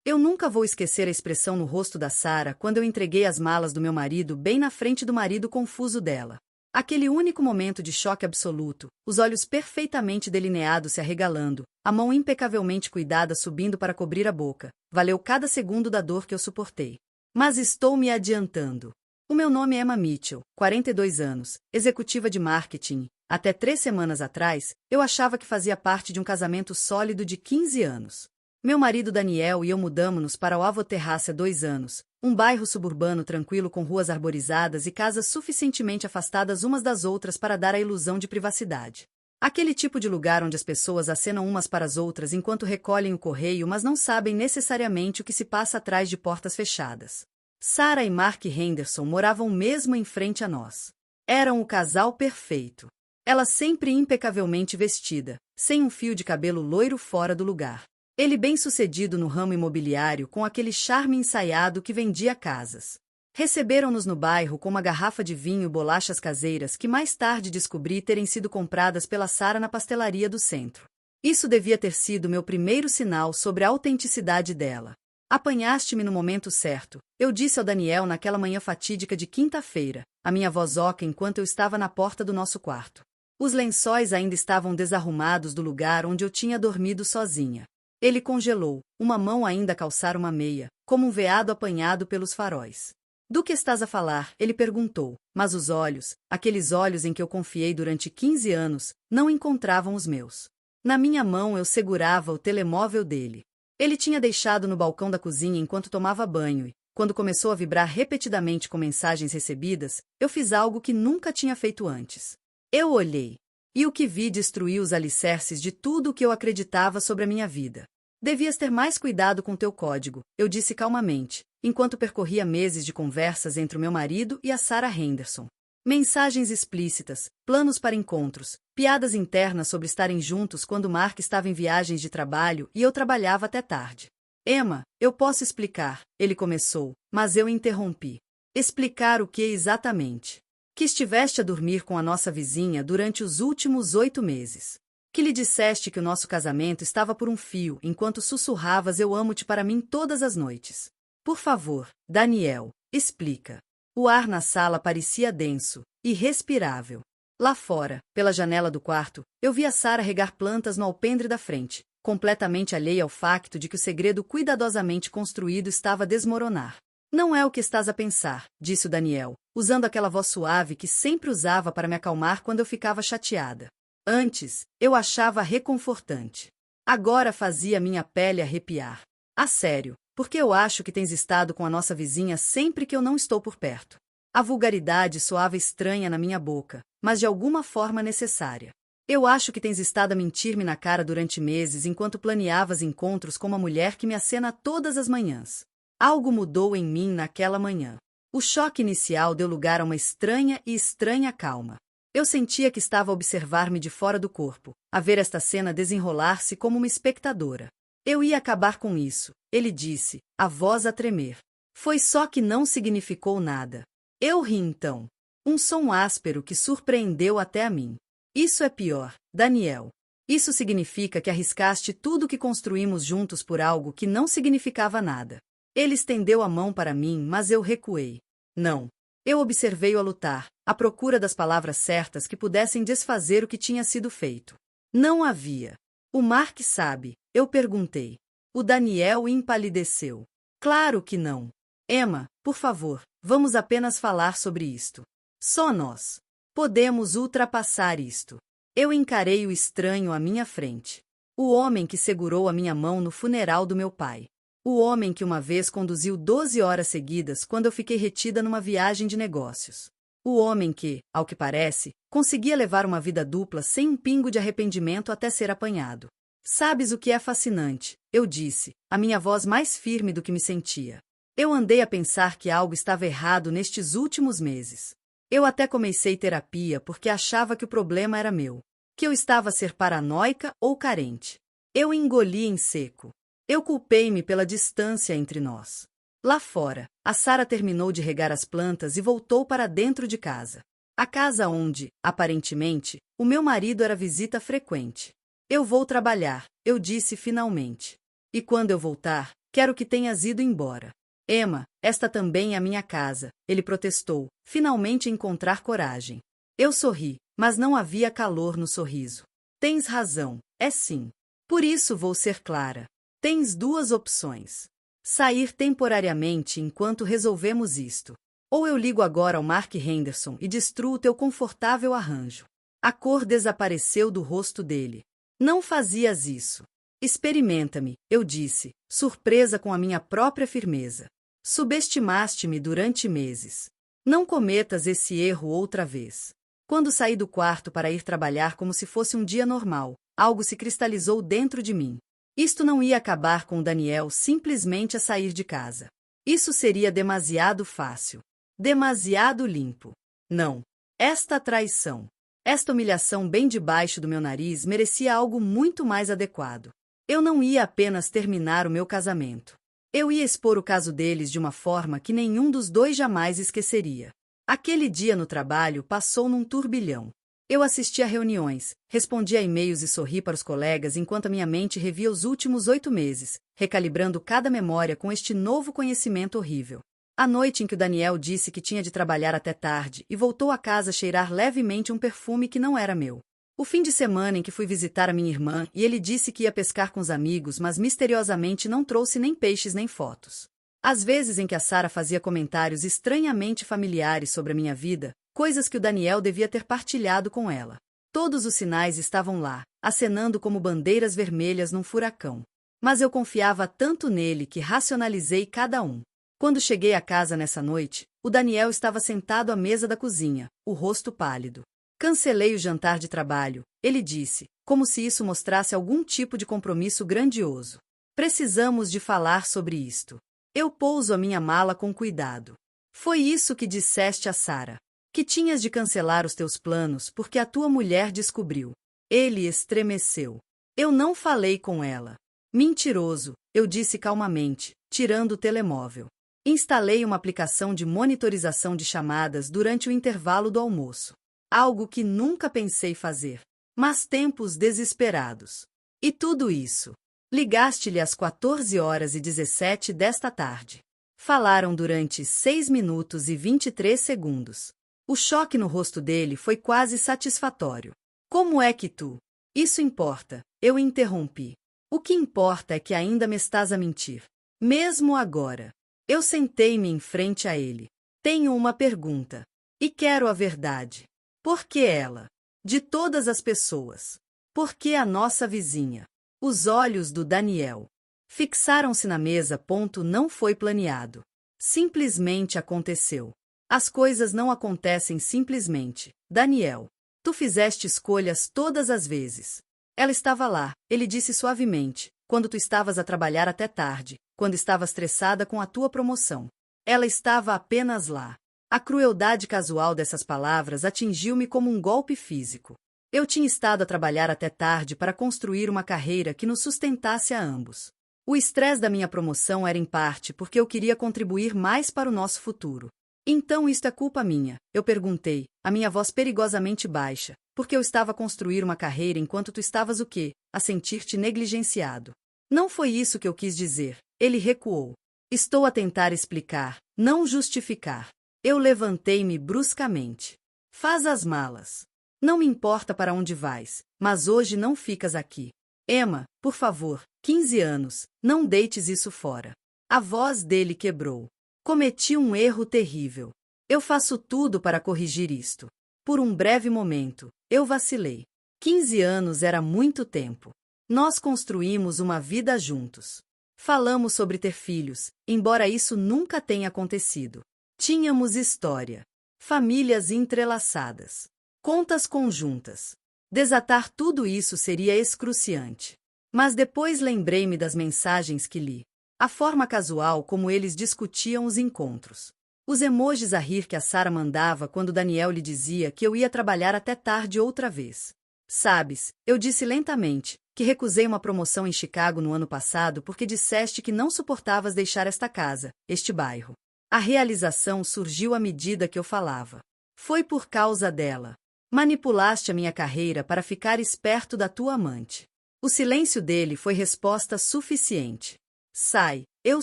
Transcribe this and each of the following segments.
Eu nunca vou esquecer a expressão no rosto da Sara quando eu entreguei as malas do meu marido bem na frente do marido confuso dela. Aquele único momento de choque absoluto, os olhos perfeitamente delineados se arregalando, a mão impecavelmente cuidada subindo para cobrir a boca, valeu cada segundo da dor que eu suportei. Mas estou me adiantando. O meu nome é Emma Mitchell, 42 anos, executiva de marketing. Até 3 semanas atrás, eu achava que fazia parte de um casamento sólido de 15 anos. Meu marido Daniel e eu mudamos-nos para o Avo Terrace há 2 anos, um bairro suburbano tranquilo com ruas arborizadas e casas suficientemente afastadas umas das outras para dar a ilusão de privacidade. Aquele tipo de lugar onde as pessoas acenam umas para as outras enquanto recolhem o correio, mas não sabem necessariamente o que se passa atrás de portas fechadas. Sara e Mark Henderson moravam mesmo em frente a nós. Eram o casal perfeito. Ela sempre impecavelmente vestida, sem um fio de cabelo loiro fora do lugar. Ele bem-sucedido no ramo imobiliário com aquele charme ensaiado que vendia casas. Receberam-nos no bairro com uma garrafa de vinho e bolachas caseiras que mais tarde descobri terem sido compradas pela Sara na pastelaria do centro. Isso devia ter sido meu primeiro sinal sobre a autenticidade dela. Apanhaste-me no momento certo, eu disse ao Daniel naquela manhã fatídica de quinta-feira, a minha voz oca enquanto eu estava na porta do nosso quarto. Os lençóis ainda estavam desarrumados do lugar onde eu tinha dormido sozinha. Ele congelou, uma mão ainda a calçar uma meia, como um veado apanhado pelos faróis. Do que estás a falar? Ele perguntou, mas os olhos, aqueles olhos em que eu confiei durante 15 anos, não encontravam os meus. Na minha mão eu segurava o telemóvel dele. Ele tinha deixado no balcão da cozinha enquanto tomava banho e, quando começou a vibrar repetidamente com mensagens recebidas, eu fiz algo que nunca tinha feito antes. Eu olhei. E o que vi destruiu os alicerces de tudo o que eu acreditava sobre a minha vida. Devias ter mais cuidado com teu código, eu disse calmamente, enquanto percorria meses de conversas entre o meu marido e a Sara Henderson. Mensagens explícitas, planos para encontros, piadas internas sobre estarem juntos quando Mark estava em viagens de trabalho e eu trabalhava até tarde. Emma, eu posso explicar, ele começou, mas eu interrompi. Explicar o que exatamente? Que estiveste a dormir com a nossa vizinha durante os últimos 8 meses. Que lhe disseste que o nosso casamento estava por um fio enquanto sussurravas eu amo-te para mim todas as noites. Por favor, Daniel, explica. O ar na sala parecia denso, irrespirável. Lá fora, pela janela do quarto, eu via Sara regar plantas no alpendre da frente, completamente alheia ao facto de que o segredo cuidadosamente construído estava a desmoronar. Não é o que estás a pensar, disse o Daniel, usando aquela voz suave que sempre usava para me acalmar quando eu ficava chateada. Antes, eu achava reconfortante. Agora fazia minha pele arrepiar. A sério, porque eu acho que tens estado com a nossa vizinha sempre que eu não estou por perto. A vulgaridade soava estranha na minha boca, mas de alguma forma necessária. Eu acho que tens estado a mentir-me na cara durante meses enquanto planeavas encontros com uma mulher que me acena todas as manhãs. Algo mudou em mim naquela manhã. O choque inicial deu lugar a uma estranha calma. Eu sentia que estava a observar-me de fora do corpo, a ver esta cena desenrolar-se como uma espectadora. Eu ia acabar com isso, ele disse, a voz a tremer. Foi só que não significou nada. Eu ri então. Um som áspero que surpreendeu até a mim. Isso é pior, Daniel. Isso significa que arriscaste tudo o que construímos juntos por algo que não significava nada. Ele estendeu a mão para mim, mas eu recuei. Não. Eu observei-o a lutar, à procura das palavras certas que pudessem desfazer o que tinha sido feito. Não havia. O Mark sabe, eu perguntei. O Daniel empalideceu. Claro que não. Emma, por favor, vamos apenas falar sobre isto. Só nós. Podemos ultrapassar isto. Eu encarei o estranho à minha frente. O homem que segurou a minha mão no funeral do meu pai. O homem que uma vez conduziu 12 horas seguidas quando eu fiquei retida numa viagem de negócios. O homem que, ao que parece, conseguia levar uma vida dupla sem um pingo de arrependimento até ser apanhado. Sabes o que é fascinante? Eu disse, a minha voz mais firme do que me sentia. Eu andei a pensar que algo estava errado nestes últimos meses. Eu até comecei terapia porque achava que o problema era meu. Que eu estava a ser paranoica ou carente. Eu engoli em seco. Eu culpei-me pela distância entre nós. Lá fora, a Sara terminou de regar as plantas e voltou para dentro de casa. A casa onde, aparentemente, o meu marido era visita frequente. Eu vou trabalhar, eu disse finalmente. E quando eu voltar, Quero que tenhas ido embora. Emma, esta também é a minha casa, ele protestou, finalmente encontrar coragem. Eu sorri, mas não havia calor no sorriso. Tens razão, é sim. Por isso vou ser clara. Tens duas opções. Sair temporariamente enquanto resolvemos isto. Ou eu ligo agora ao Mark Henderson e destruo teu confortável arranjo. A cor desapareceu do rosto dele. Não fazias isso. Experimenta-me, eu disse, surpresa com a minha própria firmeza. Subestimaste-me durante meses. Não cometas esse erro outra vez. Quando saí do quarto para ir trabalhar como se fosse um dia normal, algo se cristalizou dentro de mim. Isto não ia acabar com Daniel simplesmente a sair de casa. Isso seria demasiado fácil. Demasiado limpo. Não. Esta traição. Esta humilhação bem debaixo do meu nariz merecia algo muito mais adequado. Eu não ia apenas terminar o meu casamento. Eu ia expor o caso deles de uma forma que nenhum dos dois jamais esqueceria. Aquele dia no trabalho passou num turbilhão. Eu assisti a reuniões, respondi a e-mails e sorri para os colegas enquanto a minha mente revia os últimos 8 meses, recalibrando cada memória com este novo conhecimento horrível. A noite em que o Daniel disse que tinha de trabalhar até tarde e voltou a casa a cheirar levemente um perfume que não era meu. O fim de semana em que fui visitar a minha irmã e ele disse que ia pescar com os amigos, mas misteriosamente não trouxe nem peixes nem fotos. As vezes em que a Sarah fazia comentários estranhamente familiares sobre a minha vida, coisas que o Daniel devia ter partilhado com ela. Todos os sinais estavam lá, acenando como bandeiras vermelhas num furacão. Mas eu confiava tanto nele que racionalizei cada um. Quando cheguei à casa nessa noite, o Daniel estava sentado à mesa da cozinha, o rosto pálido. Cancelei o jantar de trabalho, ele disse, como se isso mostrasse algum tipo de compromisso grandioso. Precisamos de falar sobre isto. Eu pouso a minha mala com cuidado. Foi isso que disseste a Sarah. Que tinhas de cancelar os teus planos porque a tua mulher descobriu. Ele estremeceu. Eu não falei com ela. Mentiroso, eu disse calmamente, tirando o telemóvel. Instalei uma aplicação de monitorização de chamadas durante o intervalo do almoço. Algo que nunca pensei fazer. Mas tempos desesperados. E tudo isso. Ligaste-lhe às 14h17 desta tarde. Falaram durante 6 minutos e 23 segundos. O choque no rosto dele foi quase satisfatório. Como é que tu? Isso importa, eu interrompi. O que importa é que ainda me estás a mentir. Mesmo agora. Eu sentei-me em frente a ele. Tenho uma pergunta. E quero a verdade. Por que ela? De todas as pessoas. Por que a nossa vizinha? Os olhos do Daniel fixaram-se na mesa. Não foi planeado. Simplesmente aconteceu. As coisas não acontecem simplesmente. Daniel, tu fizeste escolhas todas as vezes. Ela estava lá, ele disse suavemente, quando tu estavas a trabalhar até tarde, quando estava estressada com a tua promoção. Ela estava apenas lá. A crueldade casual dessas palavras atingiu-me como um golpe físico. Eu tinha estado a trabalhar até tarde para construir uma carreira que nos sustentasse a ambos. O estresse da minha promoção era em parte porque eu queria contribuir mais para o nosso futuro. Então isto é culpa minha, eu perguntei, a minha voz perigosamente baixa, porque eu estava a construir uma carreira enquanto tu estavas o quê? A sentir-te negligenciado. Não foi isso que eu quis dizer, ele recuou. Estou a tentar explicar, não justificar. Eu levantei-me bruscamente. Faz as malas. Não me importa para onde vais, mas hoje não ficas aqui. Emma, por favor, 15 anos, não deites isso fora. A voz dele quebrou. Cometi um erro terrível. Eu faço tudo para corrigir isto. Por um breve momento, eu vacilei. 15 anos era muito tempo. Nós construímos uma vida juntos. Falamos sobre ter filhos, embora isso nunca tenha acontecido. Tínhamos história. Famílias entrelaçadas. Contas conjuntas. Desatar tudo isso seria excruciante. Mas depois lembrei-me das mensagens que li. A forma casual como eles discutiam os encontros. Os emojis a rir que a Sarah mandava quando Daniel lhe dizia que eu ia trabalhar até tarde outra vez. Sabes, eu disse lentamente, que recusei uma promoção em Chicago no ano passado porque disseste que não suportavas deixar esta casa, este bairro. A realização surgiu à medida que eu falava. Foi por causa dela. Manipulaste a minha carreira para ficar esperto da tua amante. O silêncio dele foi resposta suficiente. Sai, eu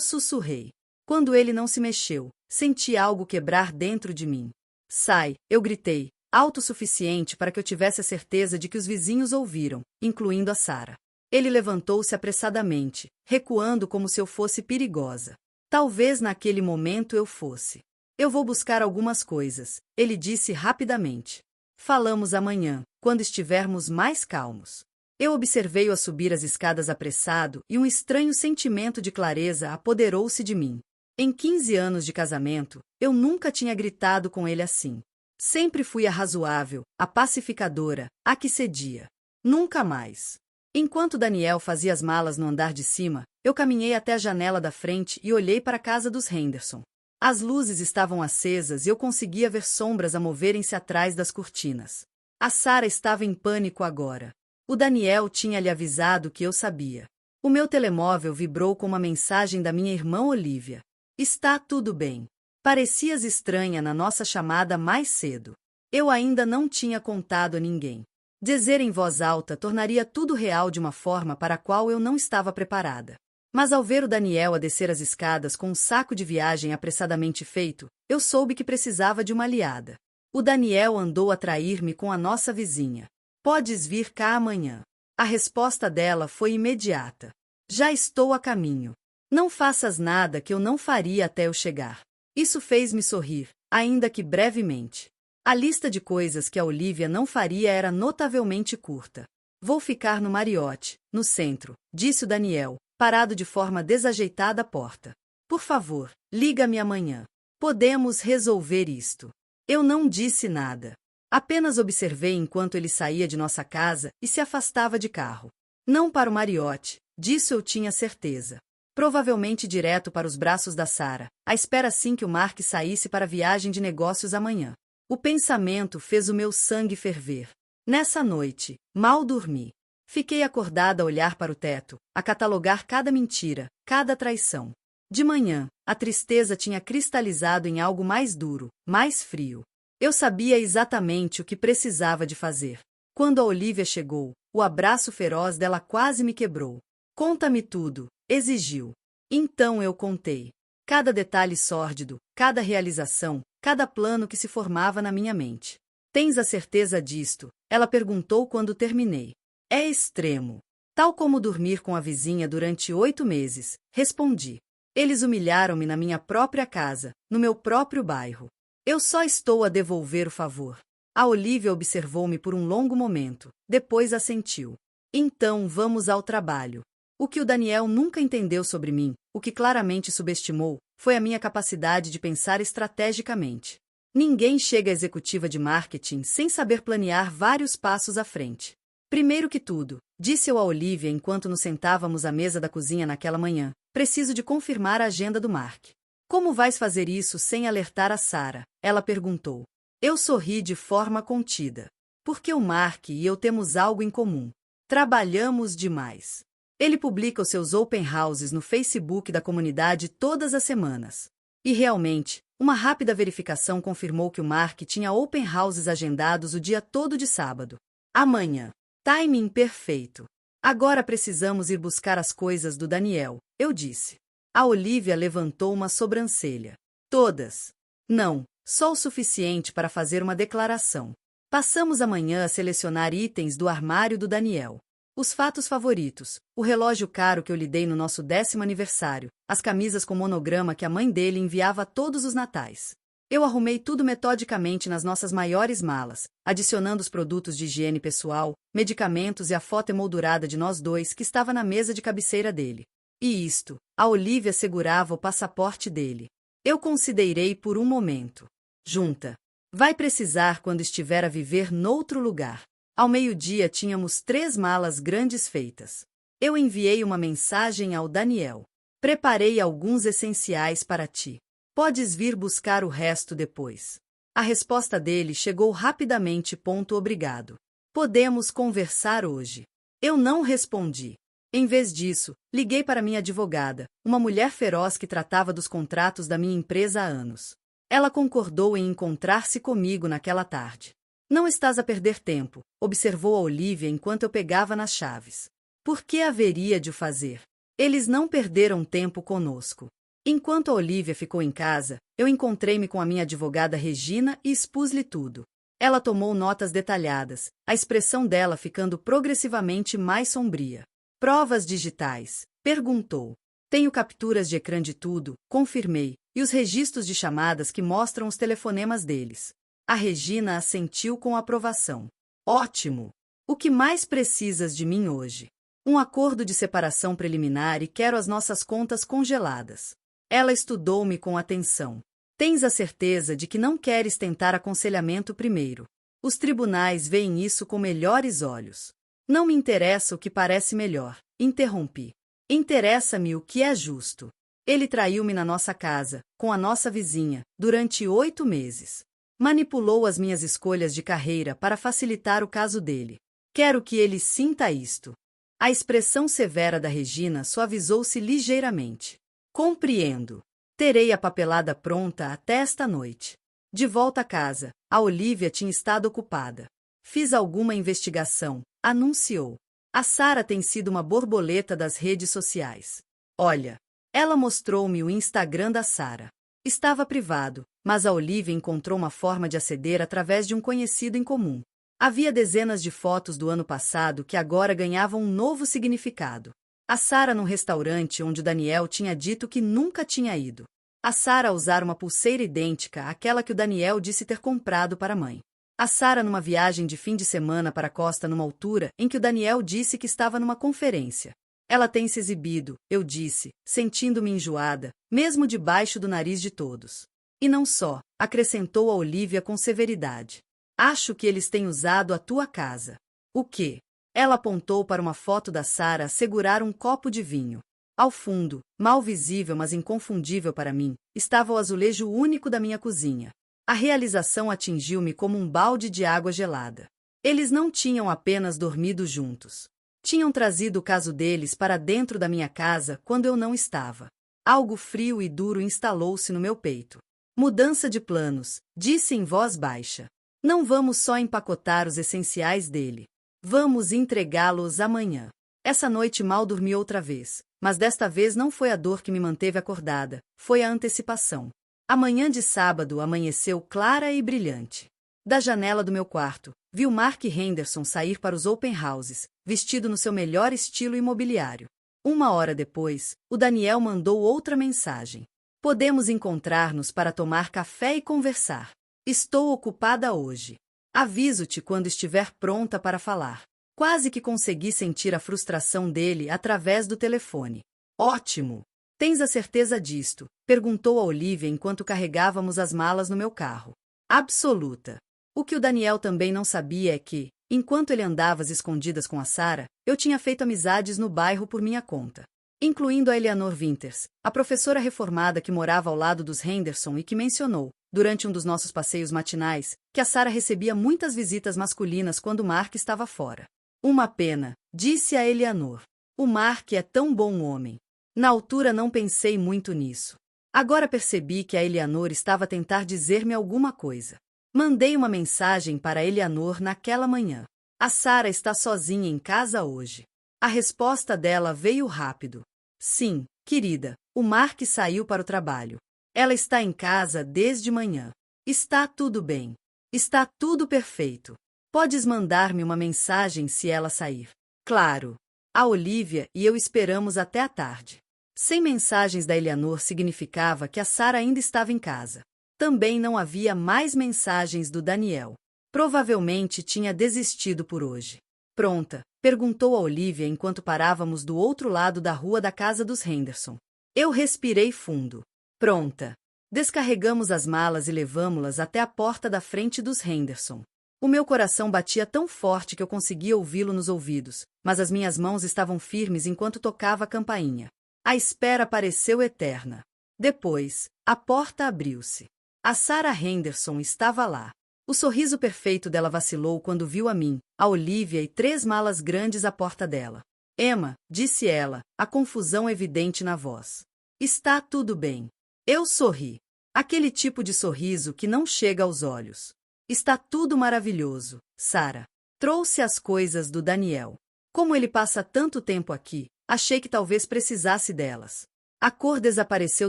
sussurrei. Quando ele não se mexeu, senti algo quebrar dentro de mim. Sai, eu gritei, alto o suficiente para que eu tivesse a certeza de que os vizinhos ouviram, incluindo a Sarah. Ele levantou-se apressadamente, recuando como se eu fosse perigosa. Talvez naquele momento eu fosse. Eu vou buscar algumas coisas, ele disse rapidamente. Falamos amanhã, quando estivermos mais calmos. Eu observei-o a subir as escadas apressado e um estranho sentimento de clareza apoderou-se de mim. Em 15 anos de casamento, eu nunca tinha gritado com ele assim. Sempre fui a razoável, a pacificadora, a que cedia. Nunca mais. Enquanto Daniel fazia as malas no andar de cima, eu caminhei até a janela da frente e olhei para a casa dos Henderson. As luzes estavam acesas e eu conseguia ver sombras a moverem-se atrás das cortinas. A Sarah estava em pânico agora. O Daniel tinha lhe avisado que eu sabia. O meu telemóvel vibrou com uma mensagem da minha irmã Olivia. Está tudo bem. Parecias estranha na nossa chamada mais cedo. Eu ainda não tinha contado a ninguém. Dizer em voz alta tornaria tudo real de uma forma para a qual eu não estava preparada. Mas ao ver o Daniel a descer as escadas com um saco de viagem apressadamente feito, eu soube que precisava de uma aliada. O Daniel andou a trair-me com a nossa vizinha. Podes vir cá amanhã. A resposta dela foi imediata. Já estou a caminho. Não faças nada que eu não faria até eu chegar. Isso fez-me sorrir, ainda que brevemente. A lista de coisas que a Olivia não faria era notavelmente curta. Vou ficar no Marriott, no centro, disse o Daniel, parado de forma desajeitada à porta. Por favor, liga-me amanhã. Podemos resolver isto. Eu não disse nada. Apenas observei enquanto ele saía de nossa casa e se afastava de carro. Não para o Marriott, disso eu tinha certeza. Provavelmente direto para os braços da Sarah, à espera assim que o Mark saísse para a viagem de negócios amanhã. O pensamento fez o meu sangue ferver. Nessa noite, mal dormi. Fiquei acordada a olhar para o teto, a catalogar cada mentira, cada traição. De manhã, a tristeza tinha cristalizado em algo mais duro, mais frio. Eu sabia exatamente o que precisava de fazer. Quando a Olivia chegou, o abraço feroz dela quase me quebrou. Conta-me tudo, exigiu. Então eu contei. Cada detalhe sórdido, cada realização, cada plano que se formava na minha mente. Tens a certeza disto? Ela perguntou quando terminei. É extremo. Tal como dormir com a vizinha durante 8 meses, respondi. Eles humilharam-me na minha própria casa, no meu próprio bairro. Eu só estou a devolver o favor. A Olivia observou-me por um longo momento, depois assentiu. Então vamos ao trabalho. O que o Daniel nunca entendeu sobre mim, o que claramente subestimou, foi a minha capacidade de pensar estrategicamente. Ninguém chega à executiva de marketing sem saber planear vários passos à frente. Primeiro que tudo, disse eu a Olivia enquanto nos sentávamos à mesa da cozinha naquela manhã, preciso de confirmar a agenda do Mark. Como vais fazer isso sem alertar a Sarah? Ela perguntou. Eu sorri de forma contida. Porque o Mark e eu temos algo em comum. Trabalhamos demais. Ele publica os seus open houses no Facebook da comunidade todas as semanas. E realmente, uma rápida verificação confirmou que o Mark tinha open houses agendados o dia todo de sábado. Amanhã. Timing perfeito. Agora precisamos ir buscar as coisas do Daniel, eu disse. A Olivia levantou uma sobrancelha. Todas. Não, só o suficiente para fazer uma declaração. Passamos a manhã a selecionar itens do armário do Daniel. Os fatos favoritos, o relógio caro que eu lhe dei no nosso 10º aniversário, as camisas com monograma que a mãe dele enviava a todos os natais. Eu arrumei tudo metodicamente nas nossas maiores malas, adicionando os produtos de higiene pessoal, medicamentos e a foto emoldurada de nós dois que estava na mesa de cabeceira dele. E isto, a Olivia segurava o passaporte dele. Eu considerei por um momento. Junta. Vai precisar quando estiver a viver noutro lugar. Ao meio-dia tínhamos 3 malas grandes feitas. Eu enviei uma mensagem ao Daniel. Preparei alguns essenciais para ti. Podes vir buscar o resto depois. A resposta dele chegou rapidamente. Obrigado. Podemos conversar hoje. Eu não respondi. Em vez disso, liguei para minha advogada, uma mulher feroz que tratava dos contratos da minha empresa há anos. Ela concordou em encontrar-se comigo naquela tarde. Não estás a perder tempo, observou a Olivia enquanto eu pegava nas chaves. Por que haveria de o fazer? Eles não perderam tempo conosco. Enquanto a Olivia ficou em casa, eu encontrei-me com a minha advogada Regina e expus-lhe tudo. Ela tomou notas detalhadas, a expressão dela ficando progressivamente mais sombria. Provas digitais? Perguntou. Tenho capturas de ecrã de tudo, confirmei, e os registros de chamadas que mostram os telefonemas deles. A Regina assentiu com aprovação. Ótimo! O que mais precisas de mim hoje? Um acordo de separação preliminar e quero as nossas contas congeladas. Ela estudou-me com atenção. Tens a certeza de que não queres tentar aconselhamento primeiro? Os tribunais veem isso com melhores olhos. Não me interessa o que parece melhor, interrompi. Interessa-me o que é justo. Ele traiu-me na nossa casa, com a nossa vizinha, durante 8 meses. Manipulou as minhas escolhas de carreira para facilitar o caso dele. Quero que ele sinta isto. A expressão severa da Regina suavizou-se ligeiramente. Compreendo. Terei a papelada pronta até esta noite. De volta a casa, a Olivia tinha estado ocupada. Fiz alguma investigação, anunciou. A Sara tem sido uma borboleta das redes sociais. Olha, ela mostrou-me o Instagram da Sara. Estava privado, mas a Olivia encontrou uma forma de aceder através de um conhecido em comum. Havia dezenas de fotos do ano passado que agora ganhavam um novo significado. A Sara num restaurante onde o Daniel tinha dito que nunca tinha ido. A Sara a usar uma pulseira idêntica àquela que o Daniel disse ter comprado para a mãe. A Sara numa viagem de fim de semana para a costa numa altura em que o Daniel disse que estava numa conferência. Ela tem se exibido, eu disse, sentindo-me enjoada, mesmo debaixo do nariz de todos. E não só, acrescentou a Olivia com severidade. Acho que eles têm usado a tua casa. O quê? Ela apontou para uma foto da Sara a segurar um copo de vinho. Ao fundo, mal visível mas inconfundível para mim, estava o azulejo único da minha cozinha. A realização atingiu-me como um balde de água gelada. Eles não tinham apenas dormido juntos. Tinham trazido o caso deles para dentro da minha casa quando eu não estava. Algo frio e duro instalou-se no meu peito. Mudança de planos, disse em voz baixa. Não vamos só empacotar os essenciais dele. Vamos entregá-los amanhã. Essa noite mal dormi outra vez, mas desta vez não foi a dor que me manteve acordada, foi a antecipação. A manhã de sábado amanheceu clara e brilhante. Da janela do meu quarto, vi o Mark Henderson sair para os open houses, vestido no seu melhor estilo imobiliário. 1 hora depois, o Daniel mandou outra mensagem. Podemos encontrar-nos para tomar café e conversar. Estou ocupada hoje. Aviso-te quando estiver pronta para falar. Quase que consegui sentir a frustração dele através do telefone. Ótimo! Tens a certeza disto? Perguntou a Olivia enquanto carregávamos as malas no meu carro. Absoluta. O que o Daniel também não sabia é que, enquanto ele andava às escondidas com a Sara, eu tinha feito amizades no bairro por minha conta. Incluindo a Eleanor Winters, a professora reformada que morava ao lado dos Henderson e que mencionou, durante um dos nossos passeios matinais, que a Sara recebia muitas visitas masculinas quando Mark estava fora. Uma pena, disse a Eleanor. O Mark é tão bom homem. Na altura não pensei muito nisso. Agora percebi que a Eleanor estava a tentar dizer-me alguma coisa. Mandei uma mensagem para a Eleanor naquela manhã. A Sara está sozinha em casa hoje. A resposta dela veio rápido. Sim, querida, o Mark saiu para o trabalho. Ela está em casa desde manhã. Está tudo bem. Está tudo perfeito. Podes mandar-me uma mensagem se ela sair. Claro. A Olivia e eu esperamos até a tarde. Sem mensagens da Eleanor significava que a Sara ainda estava em casa. Também não havia mais mensagens do Daniel. Provavelmente tinha desistido por hoje. Pronta? Perguntou a Olivia enquanto parávamos do outro lado da rua da casa dos Henderson. Eu respirei fundo. Pronta. Descarregamos as malas e levamo-las até a porta da frente dos Henderson. O meu coração batia tão forte que eu conseguia ouvi-lo nos ouvidos, mas as minhas mãos estavam firmes enquanto tocava a campainha. A espera pareceu eterna. Depois, a porta abriu-se. A Sara Henderson estava lá. O sorriso perfeito dela vacilou quando viu a mim, a Olivia e 3 malas grandes à porta dela. Emma, disse ela, a confusão evidente na voz. Está tudo bem. Eu sorri. Aquele tipo de sorriso que não chega aos olhos. Está tudo maravilhoso, Sara. Trouxe as coisas do Daniel. Como ele passa tanto tempo aqui, Achei que talvez precisasse delas. A cor desapareceu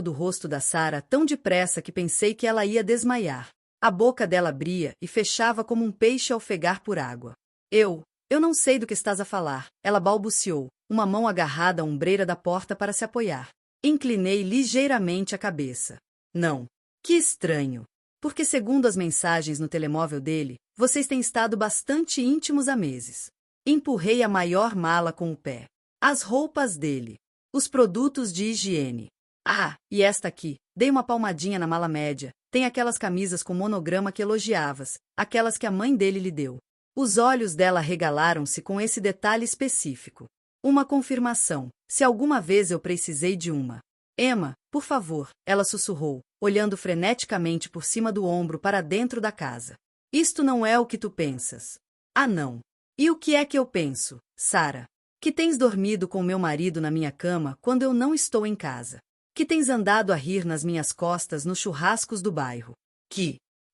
do rosto da Sarah tão depressa que pensei que ela ia desmaiar. A boca dela abria e fechava como um peixe ao ofegar por água. Eu não sei do que estás a falar, ela balbuciou, uma mão agarrada à ombreira da porta para se apoiar. Inclinei ligeiramente a cabeça. Não. Que estranho. Porque, segundo as mensagens no telemóvel dele, vocês têm estado bastante íntimos há meses. Empurrei a maior mala com o pé. As roupas dele. Os produtos de higiene. Ah, e esta aqui. Dei uma palmadinha na mala média. Tem aquelas camisas com monograma que elogiavas, aquelas que a mãe dele lhe deu. Os olhos dela regalaram-se com esse detalhe específico. Uma confirmação, se alguma vez eu precisei de uma. Emma, por favor, ela sussurrou, olhando freneticamente por cima do ombro para dentro da casa. Isto não é o que tu pensas. Ah, não. E o que é que eu penso, Sarah? Que tens dormido com meu marido na minha cama quando eu não estou em casa. Que tens andado a rir nas minhas costas nos churrascos do bairro.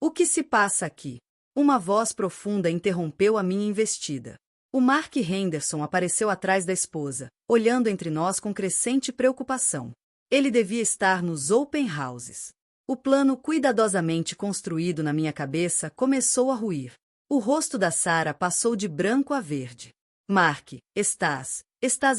O que se passa aqui? Uma voz profunda interrompeu a minha investida. O Mark Henderson apareceu atrás da esposa, olhando entre nós com crescente preocupação. Ele devia estar nos open houses. O plano cuidadosamente construído na minha cabeça começou a ruir. O rosto da Sarah passou de branco a verde. Mark, estás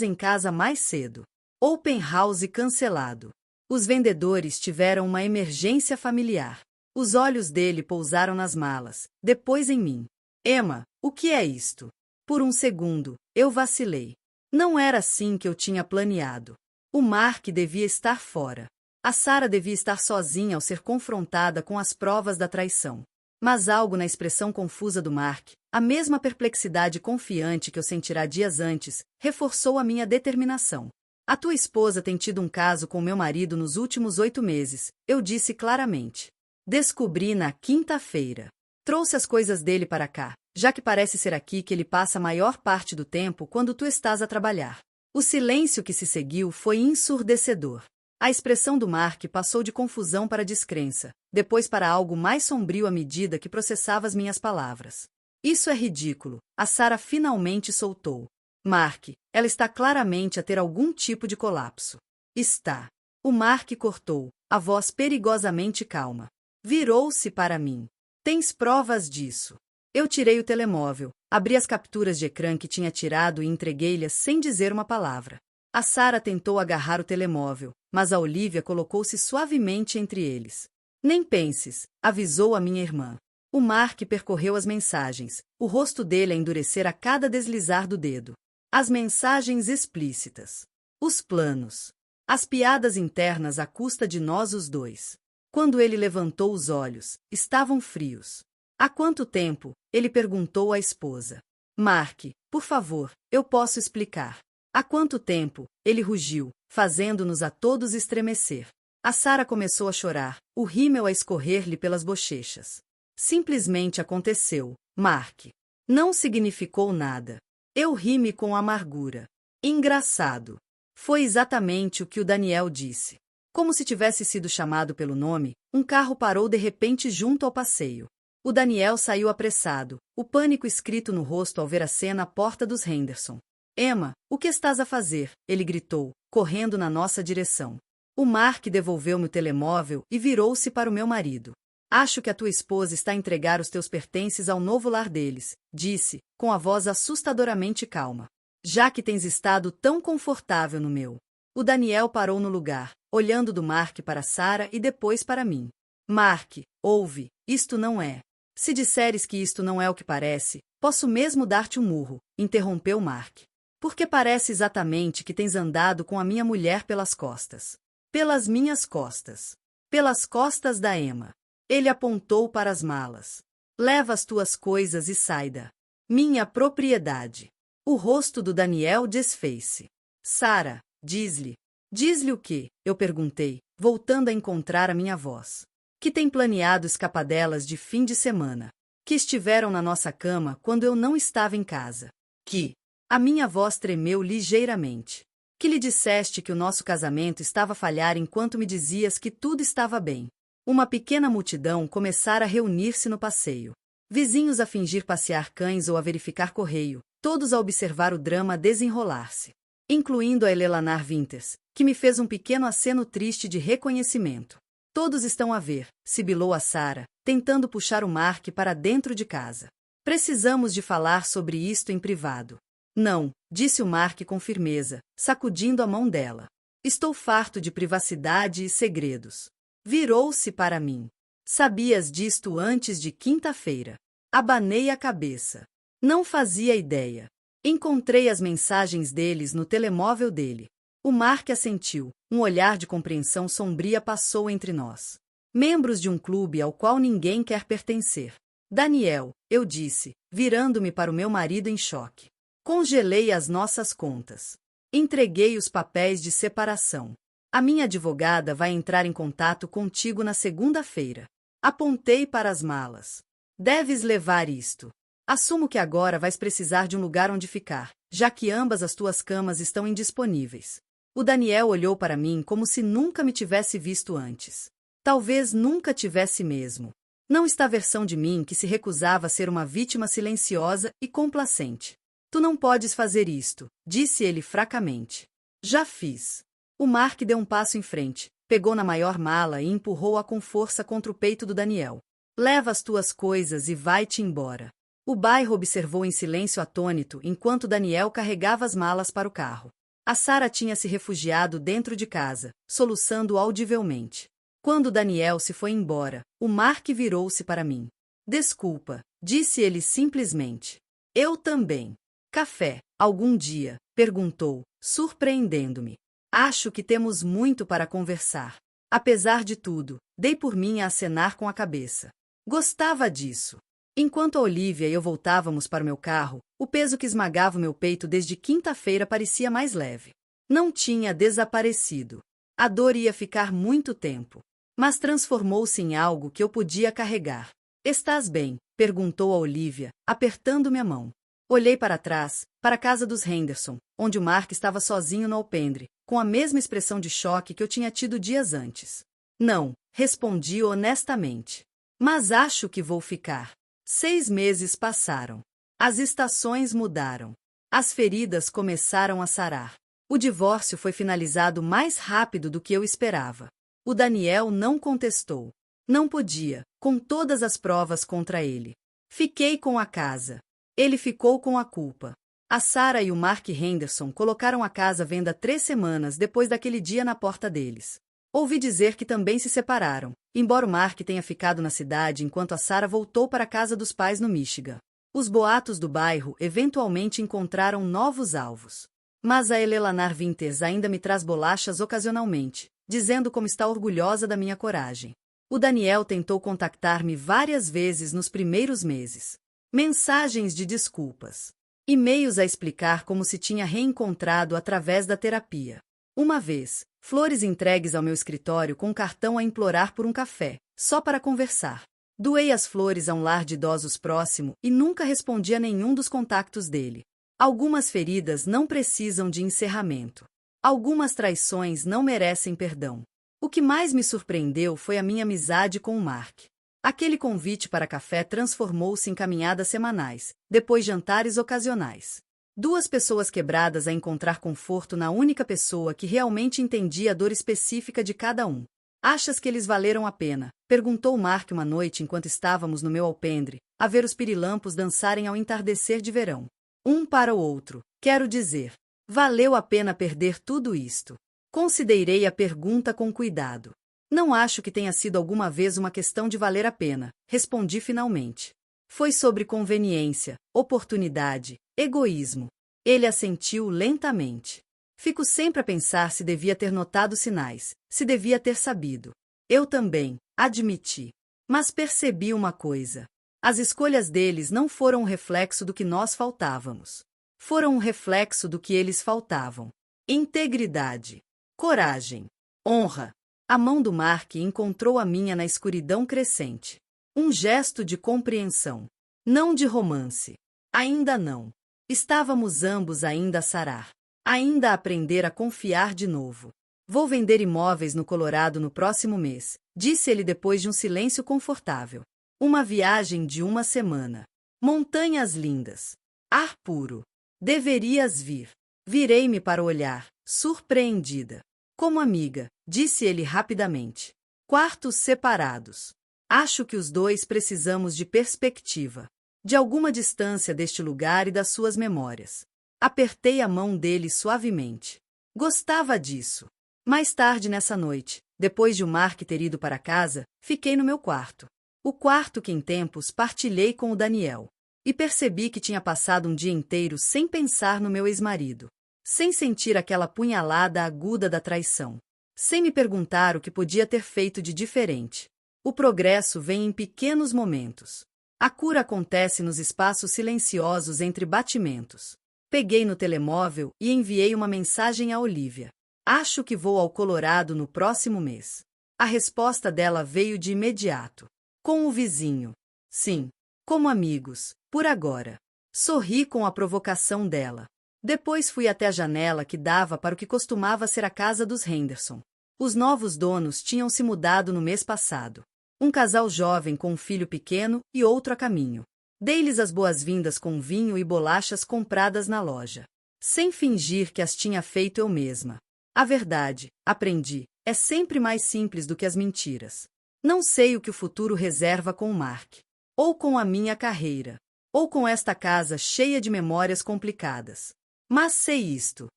em casa mais cedo. Open house cancelado. Os vendedores tiveram uma emergência familiar. Os olhos dele pousaram nas malas, depois em mim. Emma, o que é isto? Por um segundo, eu vacilei. Não era assim que eu tinha planeado. O Mark devia estar fora. A Sarah devia estar sozinha ao ser confrontada com as provas da traição. Mas algo na expressão confusa do Mark, a mesma perplexidade confiante que eu sentira dias antes, reforçou a minha determinação. A tua esposa tem tido um caso com meu marido nos últimos 8 meses, eu disse claramente. Descobri na quinta-feira. Trouxe as coisas dele para cá, já que parece ser aqui que ele passa a maior parte do tempo quando tu estás a trabalhar. O silêncio que se seguiu foi ensurdecedor. A expressão do Mark passou de confusão para descrença, depois para algo mais sombrio à medida que processava as minhas palavras. Isso é ridículo, a Sarah finalmente soltou. Mark, ela está claramente a ter algum tipo de colapso. Está. O Mark cortou, a voz perigosamente calma. Virou-se para mim. Tens provas disso? Eu tirei o telemóvel, abri as capturas de ecrã que tinha tirado e entreguei-lhes sem dizer uma palavra. A Sarah tentou agarrar o telemóvel, mas a Olivia colocou-se suavemente entre eles. Nem penses, avisou a minha irmã. O Mark percorreu as mensagens, o rosto dele a endurecer a cada deslizar do dedo. As mensagens explícitas. Os planos. As piadas internas à custa de nós os dois. Quando ele levantou os olhos, estavam frios. Há quanto tempo? Ele perguntou à esposa. Mark, por favor, eu posso explicar. Há quanto tempo? Ele rugiu, fazendo-nos a todos estremecer. A Sarah começou a chorar, o rímel a escorrer-lhe pelas bochechas. Simplesmente aconteceu, Mark. Não significou nada. Eu ri-me com amargura. Engraçado. Foi exatamente o que o Daniel disse. Como se tivesse sido chamado pelo nome, um carro parou de repente junto ao passeio. O Daniel saiu apressado, o pânico escrito no rosto ao ver a cena à porta dos Henderson. Emma, o que estás a fazer? Ele gritou, correndo na nossa direção. O Mark devolveu-me o telemóvel e virou-se para o meu marido. Acho que a tua esposa está a entregar os teus pertences ao novo lar deles, disse, com a voz assustadoramente calma. Já que tens estado tão confortável no meu. O Daniel parou no lugar, olhando do Mark para Sarah e depois para mim. Mark, ouve, isto não é. Se disseres que isto não é o que parece, posso mesmo dar-te um murro, interrompeu Mark. Porque parece exatamente que tens andado com a minha mulher pelas costas. Pelas minhas costas. Pelas costas da Emma. Ele apontou para as malas. Leva as tuas coisas e sai da minha propriedade. O rosto do Daniel desfez-se. Sarah, diz-lhe. Diz-lhe o quê? Eu perguntei, voltando a encontrar a minha voz. Que tem planeado escapadelas de fim de semana. Que estiveram na nossa cama quando eu não estava em casa. Que a minha voz tremeu ligeiramente. Que lhe disseste que o nosso casamento estava a falhar enquanto me dizias que tudo estava bem. Uma pequena multidão começara a reunir-se no passeio. Vizinhos a fingir passear cães ou a verificar correio, todos a observar o drama desenrolar-se. incluindo a Elelanar Winters, que me fez um pequeno aceno triste de reconhecimento. Todos estão a ver, sibilou a Sarah, tentando puxar o Mark para dentro de casa. Precisamos de falar sobre isto em privado. Não, disse o Mark com firmeza, sacudindo a mão dela. Estou farto de privacidade e segredos. Virou-se para mim. Sabias disto antes de quinta-feira? Abanei a cabeça. Não fazia ideia. Encontrei as mensagens deles no telemóvel dele. O Mark assentiu. Um olhar de compreensão sombria passou entre nós. Membros de um clube ao qual ninguém quer pertencer. Daniel, eu disse, virando-me para o meu marido em choque. Congelei as nossas contas. Entreguei os papéis de separação. A minha advogada vai entrar em contato contigo na segunda-feira. Apontei para as malas. Deves levar isto. Assumo que agora vais precisar de um lugar onde ficar, já que ambas as tuas camas estão indisponíveis. O Daniel olhou para mim como se nunca me tivesse visto antes. Talvez nunca tivesse mesmo. Não está a versão de mim que se recusava a ser uma vítima silenciosa e complacente. Tu não podes fazer isto, disse ele fracamente. Já fiz. O Mark deu um passo em frente, pegou na maior mala e empurrou-a com força contra o peito do Daniel. Leva as tuas coisas e vai-te embora. O bairro observou em silêncio atônito enquanto Daniel carregava as malas para o carro. A Sarah tinha se refugiado dentro de casa, soluçando audivelmente. Quando Daniel se foi embora, o Mark virou-se para mim. Desculpa, disse ele simplesmente. Eu também. Café, algum dia? Perguntou, surpreendendo-me. Acho que temos muito para conversar. Apesar de tudo, dei por mim a acenar com a cabeça. Gostava disso. Enquanto a Olivia e eu voltávamos para o meu carro, o peso que esmagava o meu peito desde quinta-feira parecia mais leve. Não tinha desaparecido. A dor ia ficar muito tempo. Mas transformou-se em algo que eu podia carregar. Estás bem? Perguntou a Olivia, apertando-me a mão. Olhei para trás, para a casa dos Henderson, onde o Mark estava sozinho no alpendre, com a mesma expressão de choque que eu tinha tido dias antes. Não, respondi honestamente. Mas acho que vou ficar. 6 meses passaram. As estações mudaram. As feridas começaram a sarar. O divórcio foi finalizado mais rápido do que eu esperava. O Daniel não contestou. Não podia, com todas as provas contra ele. Fiquei com a casa. Ele ficou com a culpa. A Sarah e o Mark Henderson colocaram a casa à venda 3 semanas depois daquele dia na porta deles. Ouvi dizer que também se separaram, embora o Mark tenha ficado na cidade enquanto a Sarah voltou para a casa dos pais no Michigan. Os boatos do bairro eventualmente encontraram novos alvos. Mas a Elelanar Winters ainda me traz bolachas ocasionalmente, dizendo como está orgulhosa da minha coragem. O Daniel tentou contactar-me várias vezes nos primeiros meses. Mensagens de desculpas. E-mails a explicar como se tinha reencontrado através da terapia. Uma vez, flores entregues ao meu escritório com um cartão a implorar por um café, só para conversar. Doei as flores a um lar de idosos próximo e nunca respondi a nenhum dos contactos dele. Algumas feridas não precisam de encerramento. Algumas traições não merecem perdão. O que mais me surpreendeu foi a minha amizade com o Mark. Aquele convite para café transformou-se em caminhadas semanais, depois jantares ocasionais. 2 pessoas quebradas a encontrar conforto na única pessoa que realmente entendia a dor específica de cada um. Achas que eles valeram a pena? Perguntou Mark uma noite enquanto estávamos no meu alpendre, a ver os pirilampos dançarem ao entardecer de verão. Um para o outro, quero dizer. Valeu a pena perder tudo isto? Considerei a pergunta com cuidado. Não acho que tenha sido alguma vez uma questão de valer a pena, respondi finalmente. Foi sobre conveniência, oportunidade, egoísmo. Ele assentiu lentamente. Fico sempre a pensar se devia ter notado sinais, se devia ter sabido. Eu também, admiti. Mas percebi uma coisa. As escolhas deles não foram um reflexo do que nós faltávamos. Foram um reflexo do que eles faltavam. Integridade, coragem, honra. A mão do Mark encontrou a minha na escuridão crescente. Um gesto de compreensão. Não de romance. Ainda não. Estávamos ambos ainda a sarar. Ainda a aprender a confiar de novo. Vou vender imóveis no Colorado no próximo mês, disse ele depois de um silêncio confortável. Uma viagem de 1 semana. Montanhas lindas. Ar puro. Deverias vir. Virei-me para olhar, surpreendida. Como amiga, disse ele rapidamente. Quartos separados. Acho que os dois precisamos de perspectiva. De alguma distância deste lugar e das suas memórias. Apertei a mão dele suavemente. Gostava disso. Mais tarde nessa noite, depois de o Mark ter ido para casa, fiquei no meu quarto. O quarto que em tempos partilhei com o Daniel. E percebi que tinha passado um dia inteiro sem pensar no meu ex-marido. Sem sentir aquela punhalada aguda da traição. Sem me perguntar o que podia ter feito de diferente. O progresso vem em pequenos momentos. A cura acontece nos espaços silenciosos entre batimentos. Peguei no telemóvel e enviei uma mensagem a Olivia. Acho que vou ao Colorado no próximo mês. A resposta dela veio de imediato. Com o vizinho. Sim. Como amigos, por agora. Sorri com a provocação dela. Depois fui até a janela que dava para o que costumava ser a casa dos Henderson. Os novos donos tinham se mudado no mês passado. Um casal jovem com um filho pequeno e outro a caminho. Dei-lhes as boas-vindas com vinho e bolachas compradas na loja. Sem fingir que as tinha feito eu mesma. A verdade, aprendi, é sempre mais simples do que as mentiras. Não sei o que o futuro reserva com o Mark. Ou com a minha carreira. Ou com esta casa cheia de memórias complicadas. Mas sei isto.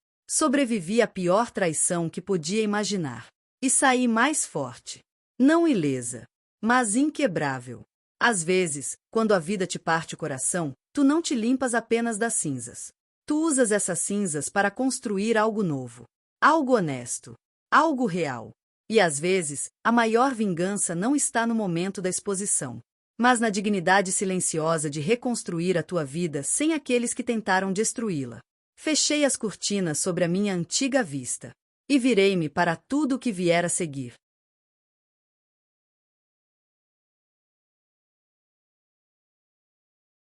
Sobrevivi à pior traição que podia imaginar. E saí mais forte. Não ilesa, mas inquebrável. Às vezes, quando a vida te parte o coração, tu não te limpas apenas das cinzas. Tu usas essas cinzas para construir algo novo. Algo honesto. Algo real. E às vezes, a maior vingança não está no momento da exposição, mas na dignidade silenciosa de reconstruir a tua vida sem aqueles que tentaram destruí-la. Fechei as cortinas sobre a minha antiga vista. E virei-me para tudo o que vier a seguir.